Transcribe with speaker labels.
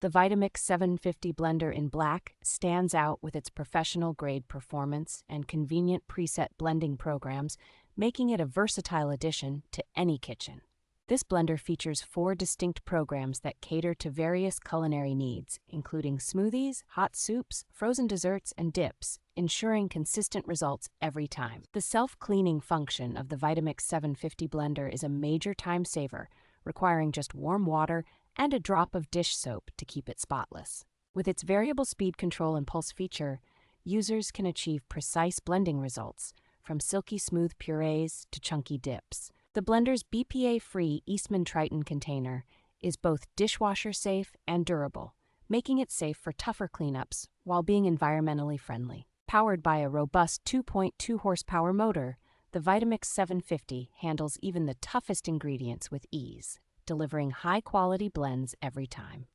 Speaker 1: The Vitamix 750 blender in black stands out with its professional-grade performance and convenient preset blending programs, making it a versatile addition to any kitchen. This blender features 4 distinct programs that cater to various culinary needs, including smoothies, hot soups, frozen desserts, and dips, ensuring consistent results every time. The self-cleaning function of the Vitamix 750 blender is a major time saver, requiring just warm water and a drop of dish soap to keep it spotless. With its variable speed control and pulse feature, users can achieve precise blending results, from silky-smooth purees to chunky dips. The blender's BPA-free Eastman Tritan container is both dishwasher safe and durable, making it safe for tougher cleanups while being environmentally friendly. Powered by a robust 2.2 horsepower motor, the Vitamix 750 handles even the toughest ingredients with ease, delivering high-quality blends every time.